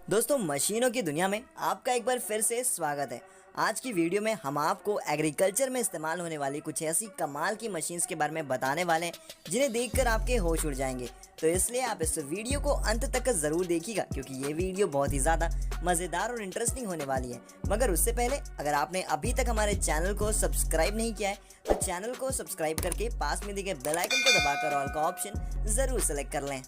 दोस्तों, मशीनों की दुनिया में आपका एक बार फिर से स्वागत है। आज की वीडियो में हम आपको एग्रीकल्चर में इस्तेमाल होने वाली कुछ ऐसी कमाल की मशीन्स के बारे में बताने वाले हैं जिन्हें देखकर आपके होश उड़ जाएंगे। तो इसलिए आप इस वीडियो को अंत तक जरूर देखिएगा, क्योंकि ये वीडियो बहुत ही ज़्यादा मज़ेदार और इंटरेस्टिंग होने वाली है। मगर उससे पहले अगर आपने अभी तक हमारे चैनल को सब्सक्राइब नहीं किया है तो चैनल को सब्सक्राइब करके पास में दिए गए बेल आइकन को दबाकर ऑल का ऑप्शन ज़रूर सेलेक्ट कर लें।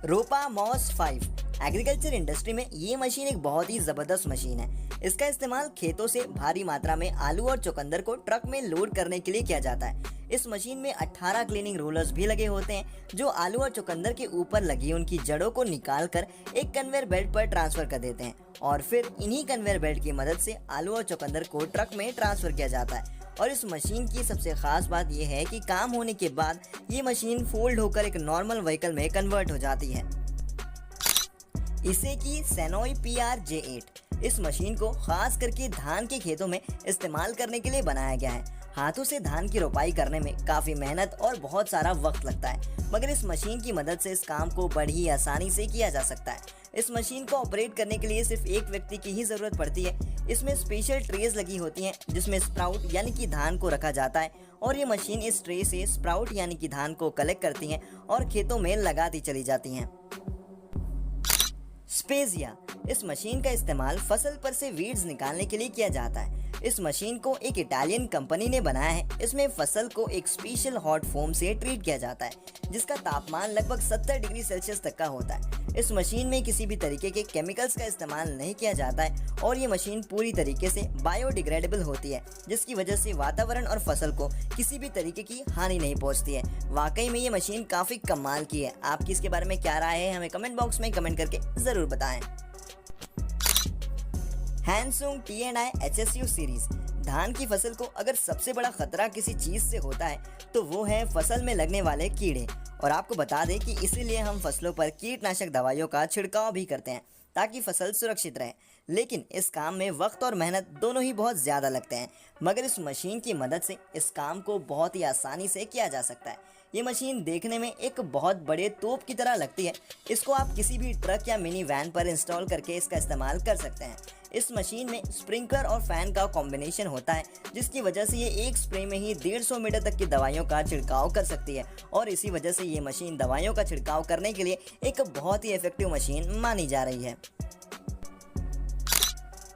रोपा मॉस 5 एग्रीकल्चर इंडस्ट्री में ये मशीन एक बहुत ही ज़बरदस्त मशीन है। इसका इस्तेमाल खेतों से भारी मात्रा में आलू और चुकंदर को ट्रक में लोड करने के लिए किया जाता है। इस मशीन में 18 क्लीनिंग रोलर्स भी लगे होते हैं जो आलू और चुकंदर के ऊपर लगी उनकी जड़ों को निकाल कर एक कन्वेयर बेल्ट पर ट्रांसफर कर देते हैं और फिर इन्हीं कन्वेयर बेल्ट की मदद से आलू और चुकंदर को ट्रक में ट्रांसफर किया जाता है। और इस मशीन की सबसे खास बात यह है कि काम होने के बाद ये मशीन फोल्ड होकर एक नॉर्मल व्हीकल में कन्वर्ट हो जाती है। इसे की सेनोई PR-J8 इस मशीन को खास करके धान के खेतों में इस्तेमाल करने के लिए बनाया गया है। हाथों से धान की रोपाई करने में काफ़ी मेहनत और बहुत सारा वक्त लगता है, मगर इस मशीन की मदद से इस काम को बड़ी आसानी से किया जा सकता है। इस मशीन को ऑपरेट करने के लिए सिर्फ एक व्यक्ति की ही ज़रूरत पड़ती है। इसमें स्पेशल ट्रेज लगी होती हैं जिसमें स्प्राउट यानी कि धान को रखा जाता है और ये मशीन इस ट्रे से स्प्राउट यानी कि धान को कलेक्ट करती हैं और खेतों में लगाती चली जाती हैं। स्पेजिया इस मशीन का इस्तेमाल फसल पर से वीड्स निकालने के लिए किया जाता है। इस मशीन को एक इटालियन कंपनी ने बनाया है। इसमें फसल को एक स्पेशल हॉट फोम से ट्रीट किया जाता है जिसका तापमान लगभग 70 डिग्री सेल्सियस तक का होता है। इस मशीन में किसी भी तरीके के केमिकल्स का इस्तेमाल नहीं किया जाता है और ये मशीन पूरी तरीके से बायोडिग्रेडेबल होती है, जिसकी वजह से वातावरण और फसल को किसी भी तरीके की हानि नहीं पहुंचती है। वाकई में ये मशीन काफ़ी कमाल की है। आपकी इसके बारे में क्या राय है हमें कमेंट बॉक्स में कमेंट करके ज़रूर बताएं। हैंसुंग T&I HSU सीरीज धान की फसल को अगर सबसे बड़ा खतरा किसी चीज से होता है तो वो है फसल में लगने वाले कीड़े। और आपको बता दें कि इसीलिए हम फसलों पर कीटनाशक दवाइयों का छिड़काव भी करते हैं ताकि फसल सुरक्षित रहे। लेकिन इस काम में वक्त और मेहनत दोनों ही बहुत ज़्यादा लगते हैं, मगर इस मशीन की मदद से इस काम को बहुत ही आसानी से किया जा सकता है। ये मशीन देखने में एक बहुत बड़े तोप की तरह लगती है। इसको आप किसी भी ट्रक या मिनी वैन पर इंस्टॉल करके इसका इस्तेमाल कर सकते हैं। इस मशीन में स्प्रिंकलर और फैन का कॉम्बिनेशन होता है, जिसकी वजह से ये एक स्प्रे में ही 150 मीटर तक की दवाइयों का छिड़काव कर सकती है और इसी वजह से ये मशीन दवाइयों का छिड़काव करने के लिए एक बहुत ही इफेक्टिव मशीन मानी जा रही है।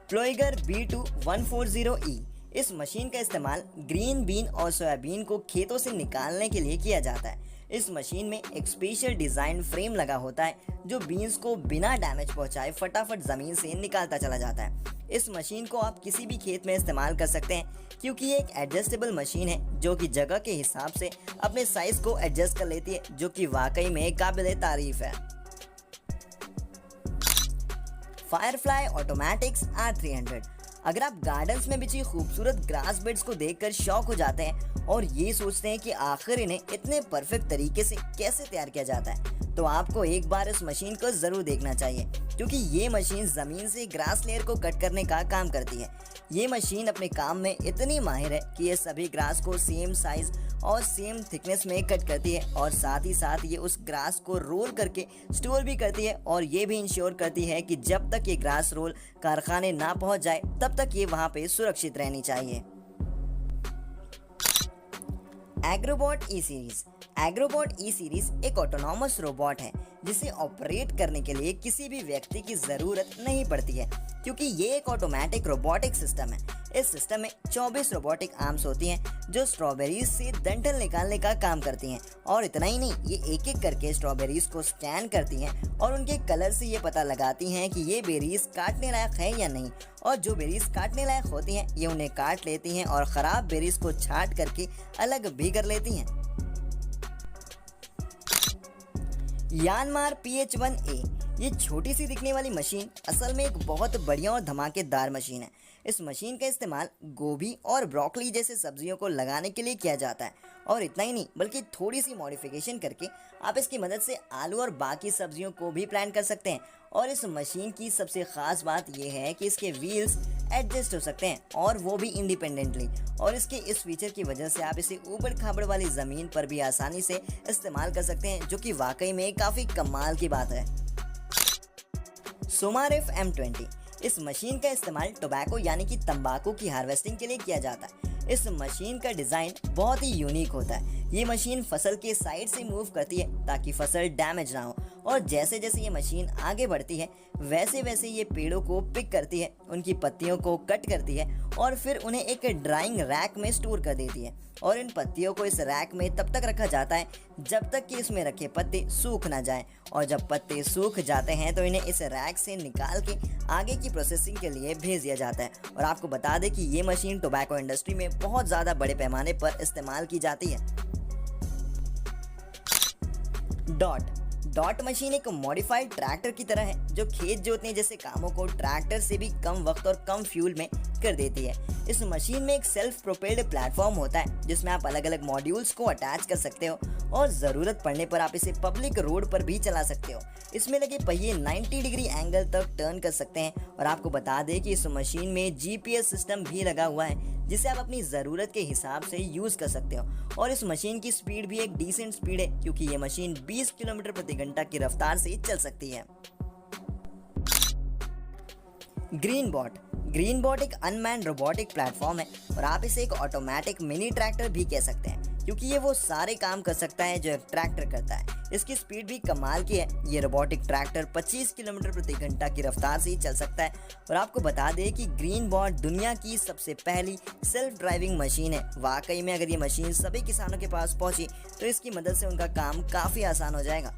प्लोइगर B2140E इस मशीन का इस्तेमाल ग्रीन बीन और सोयाबीन को खेतों से निकालने के लिए किया जाता है। इस मशीन में एक स्पेशल डिज़ाइन फ्रेम लगा होता है जो बीन्स को बिना डैमेज पहुंचाए फटाफट ज़मीन से निकालता चला जाता है। इस मशीन को आप किसी भी खेत में इस्तेमाल कर सकते हैं क्योंकि ये एक एडजस्टेबल मशीन है जो कि जगह के हिसाब से अपने साइज़ को एडजस्ट कर लेती है, जो कि वाकई में काबिल तारीफ है। फायरफ्लाई ऑटोमेटिक्स R300 अगर आप गार्डन्स में बिछी खूबसूरत ग्रास बेड्स को देखकर शौक हो जाते हैं और ये सोचते हैं कि आखिर इन्हें इतने परफेक्ट तरीके से कैसे तैयार किया जाता है, तो आपको एक बार इस मशीन को ज़रूर देखना चाहिए, क्योंकि ये मशीन ज़मीन से ग्रास लेयर को कट करने का काम करती है। ये मशीन अपने काम में इतनी माहिर है कि ये सभी ग्रास को सेम साइज़ और सेम थिकनेस में कट करती है और साथ ही साथ ये उस ग्रास को रोल करके स्टोर भी करती है और ये भी इंश्योर करती है कि जब तक ये ग्रास रोल कारखाने ना पहुंच जाए तब तक ये वहां पे सुरक्षित रहनी चाहिए। एग्रोबॉट ई सीरीज एक ऑटोनॉमस रोबोट है जिसे ऑपरेट करने के लिए किसी भी व्यक्ति की ज़रूरत नहीं पड़ती है, क्योंकि ये एक ऑटोमेटिक रोबोटिक सिस्टम है। इस सिस्टम में 24 रोबोटिक आर्म्स होती हैं जो स्ट्रॉबेरीज से डंठल निकालने का काम करती हैं। और इतना ही नहीं, ये एक एक करके स्ट्रॉबेरीज को स्कैन करती हैं और उनके कलर से ये पता लगाती हैं कि ये बेरीज काटने लायक है या नहीं, और जो बेरीज काटने लायक होती हैं ये उन्हें काट लेती हैं और ख़राब बेरीज को छांट करके अलग भी कर लेती हैं। यानमार PH1A ये छोटी सी दिखने वाली मशीन असल में एक बहुत बढ़िया और धमाकेदार मशीन है। इस मशीन का इस्तेमाल गोभी और ब्रोकली जैसे सब्जियों को लगाने के लिए किया जाता है और इतना ही नहीं बल्कि थोड़ी सी मॉडिफिकेशन करके आप इसकी मदद से आलू और बाकी सब्जियों को भी प्लांट कर सकते हैं। और इस मशीन की सबसे ख़ास बात यह है कि इसके व्हील्स एडजस्ट हो सकते हैं और वो भी इंडिपेंडेंटली, और इसके इस फीचर की वजह से आप इसे ऊबड़ खाबड़ वाली ज़मीन पर भी आसानी से इस्तेमाल कर सकते हैं, जो कि वाकई में काफ़ी कमाल की बात है। सोमारेफ M20। इस मशीन का इस्तेमाल टोबैको यानी कि तंबाकू की हार्वेस्टिंग के लिए किया जाता है। इस मशीन का डिज़ाइन बहुत ही यूनिक होता है। ये मशीन फसल के साइड से मूव करती है ताकि फसल डैमेज ना हो, और जैसे जैसे ये मशीन आगे बढ़ती है वैसे वैसे ये पेड़ों को पिक करती है, उनकी पत्तियों को कट करती है और फिर उन्हें एक ड्राइंग रैक में स्टोर कर देती है। और इन पत्तियों को इस रैक में तब तक रखा जाता है जब तक कि इसमें रखे पत्ते सूख ना जाएं, और जब पत्ते सूख जाते हैं तो इन्हें इस रैक से निकाल के आगे की प्रोसेसिंग के लिए भेज दिया जाता है। और आपको बता दें कि ये मशीन टोबैको इंडस्ट्री में बहुत ज़्यादा बड़े पैमाने पर इस्तेमाल की जाती है। डॉट मशीन एक मॉडिफाइड ट्रैक्टर की तरह है जो खेत जोतने जैसे कामों को ट्रैक्टर से भी कम वक्त और कम फ्यूल में कर देती है। इस मशीन में एक सेल्फ प्रोपेल्ड प्लेटफॉर्म होता है जिसमें आप अलग अलग मॉड्यूल्स को अटैच कर सकते हो और ज़रूरत पड़ने पर आप इसे पब्लिक रोड पर भी चला सकते हो। इसमें लगे पहिए 90 डिग्री एंगल तक टर्न कर सकते हैं। और आपको बता दें कि इस मशीन में GPS सिस्टम भी लगा हुआ है जिसे आप अपनी ज़रूरत के हिसाब से यूज़ कर सकते हो। और इस मशीन की स्पीड भी एक डिसेंट स्पीड है क्योंकि ये मशीन 20 किलोमीटर प्रति घंटा की रफ्तार से चल सकती है। ग्रीन बॉट एक अनमैन्ड रोबोटिक प्लेटफॉर्म है और आप इसे एक ऑटोमेटिक मिनी ट्रैक्टर भी कह सकते हैं क्योंकि ये वो सारे काम कर सकता है जो एक ट्रैक्टर करता है। इसकी स्पीड भी कमाल की है। ये रोबोटिक ट्रैक्टर 25 किलोमीटर प्रति घंटा की रफ्तार से ही चल सकता है। और आपको बता दें कि ग्रीन बॉट दुनिया की सबसे पहली सेल्फ ड्राइविंग मशीन है। वाकई में अगर ये मशीन सभी किसानों के पास पहुंची तो इसकी मदद से उनका काम काफ़ी आसान हो जाएगा।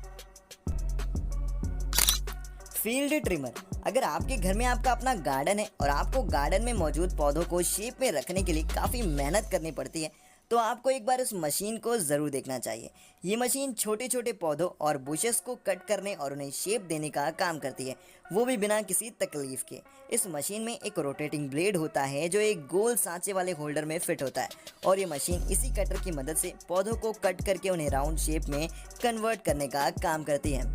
Field trimmer. अगर आपके घर में आपका अपना गार्डन है और आपको गार्डन में मौजूद पौधों को शेप में रखने के लिए काफ़ी मेहनत करनी पड़ती है तो आपको एक बार इस मशीन को ज़रूर देखना चाहिए। ये मशीन छोटे छोटे पौधों और बुशेस को कट करने और उन्हें शेप देने का काम करती है, वो भी बिना किसी तकलीफ के। इस मशीन में एक रोटेटिंग ब्लेड होता है जो एक गोल सांचे वाले होल्डर में फिट होता है और ये मशीन इसी कटर की मदद से पौधों को कट करके उन्हें राउंड शेप में कन्वर्ट करने का काम करती है।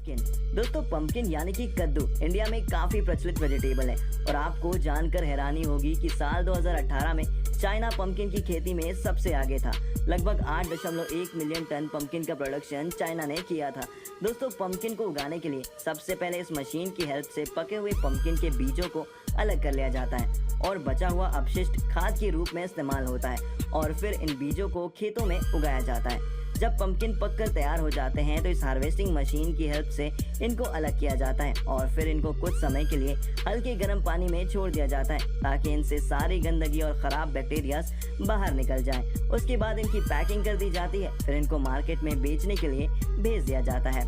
दोस्तों, पंपकिन यानी कि कद्दू इंडिया में काफी प्रचलित वेजिटेबल है और आपको जानकर हैरानी होगी कि साल 2018 में चाइना पंपकिन की खेती में सबसे आगे था। लगभग 8.1 मिलियन टन पंपकिन का प्रोडक्शन चाइना ने किया था। दोस्तों, पंपकिन को उगाने के लिए सबसे पहले इस मशीन की हेल्प से पके हुए पंपकिन के बीजों को अलग कर लिया जाता है और बचा हुआ अपशिष्ट खाद के रूप में इस्तेमाल होता है और फिर इन बीजों को खेतों में उगाया जाता है। जब पंपकिन पककर तैयार हो जाते हैं तो इस हार्वेस्टिंग मशीन की हेल्प से इनको अलग किया जाता है और फिर इनको कुछ समय के लिए हल्के गर्म पानी में छोड़ दिया जाता है ताकि इनसे सारी गंदगी और ख़राब बैक्टीरिया बाहर निकल जाएं। उसके बाद इनकी पैकिंग कर दी जाती है, फिर इनको मार्केट में बेचने के लिए भेज दिया जाता है।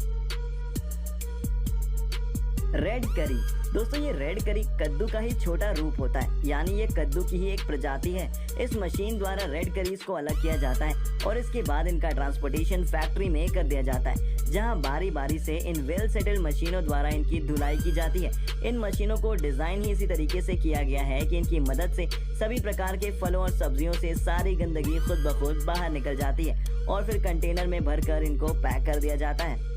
रेड करी। दोस्तों, ये रेड करी कद्दू का ही छोटा रूप होता है, यानी ये कद्दू की ही एक प्रजाति है। इस मशीन द्वारा रेड करीज को अलग किया जाता है और इसके बाद इनका ट्रांसपोर्टेशन फैक्ट्री में कर दिया जाता है जहां बारी बारी से इन वेल सेटल्ड मशीनों द्वारा इनकी धुलाई की जाती है। इन मशीनों को डिजाइन ही इसी तरीके से किया गया है कि इनकी मदद से सभी प्रकार के फलों और सब्जियों से सारी गंदगी खुद ब खुद बाहर निकल जाती है और फिर कंटेनर में भरकर इनको पैक कर दिया जाता है।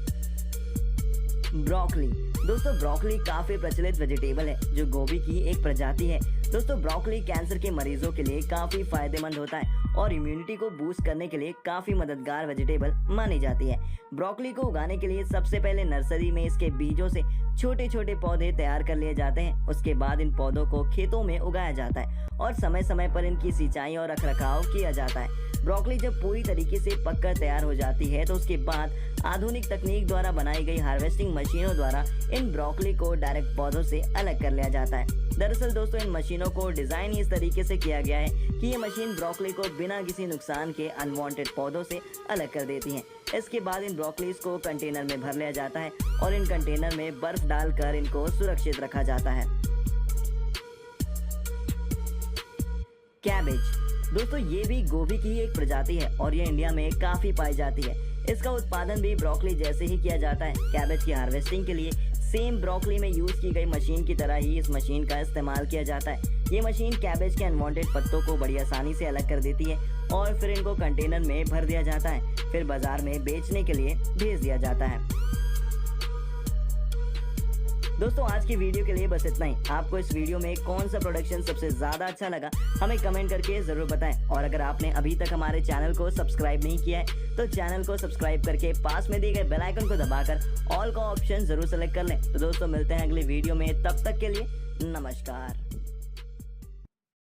ब्रोकली। दोस्तों, ब्रोकली काफी प्रचलित वेजिटेबल है जो गोभी की एक प्रजाति है। दोस्तों, ब्रोकली कैंसर के मरीजों के लिए काफी फायदेमंद होता है और इम्यूनिटी को बूस्ट करने के लिए काफी मददगार वेजिटेबल मानी जाती है। ब्रोकली को उगाने के लिए सबसे पहले नर्सरी में इसके बीजों से छोटे छोटे पौधे तैयार कर लिए जाते हैं। उसके बाद इन पौधों को खेतों में उगाया जाता है और समय समय पर इनकी सिंचाई और रखरखाव किया जाता है। ब्रोकली जब पूरी तरीके से पककर तैयार हो जाती है तो उसके बाद आधुनिक तकनीक द्वारा बनाई गई हार्वेस्टिंग मशीनों द्वारा इन ब्रोकली को डायरेक्ट पौधों से अलग कर लिया जाता है। दरअसल दोस्तों, इन मशीनों को डिजाइन इस तरीके से किया गया है कि ये मशीन ब्रोकली को बिना किसी नुकसान के अनवांटेड पौधों से अलग कर देती हैं। इसके बाद इन ब्रोकलीज को कंटेनर में भर लिया जाता है और इन कंटेनर में बर्फ डालकर इनको सुरक्षित रखा जाता है। कैबेज। दोस्तों, ये भी गोभी की ही एक प्रजाति है और ये इंडिया में काफी पाई जाती है। इसका उत्पादन भी ब्रोकली जैसे ही किया जाता है। कैबेज की हार्वेस्टिंग के लिए सेम ब्रोकली में यूज की गई मशीन की तरह ही इस मशीन का इस्तेमाल किया जाता है। ये मशीन कैबेज के अनवांटेड पत्तों को बड़ी आसानी से अलग कर देती है और फिर इनको कंटेनर में भर दिया जाता है, फिर बाजार में बेचने के लिए भेज दिया जाता है। दोस्तों आज की वीडियो के लिए बस इतना ही। आपको इस वीडियो में कौन सा प्रोडक्शन सबसे ज्यादा अच्छा लगा हमें कमेंट करके जरूर बताएं। और अगर आपने अभी तक हमारे चैनल को सब्सक्राइब नहीं किया है तो चैनल को सब्सक्राइब करके पास में दिए गए बेल आइकन को दबाकर ऑल का ऑप्शन जरूर सेलेक्ट कर लें। तो दोस्तों मिलते हैं अगली वीडियो में, तब तक के लिए नमस्कार।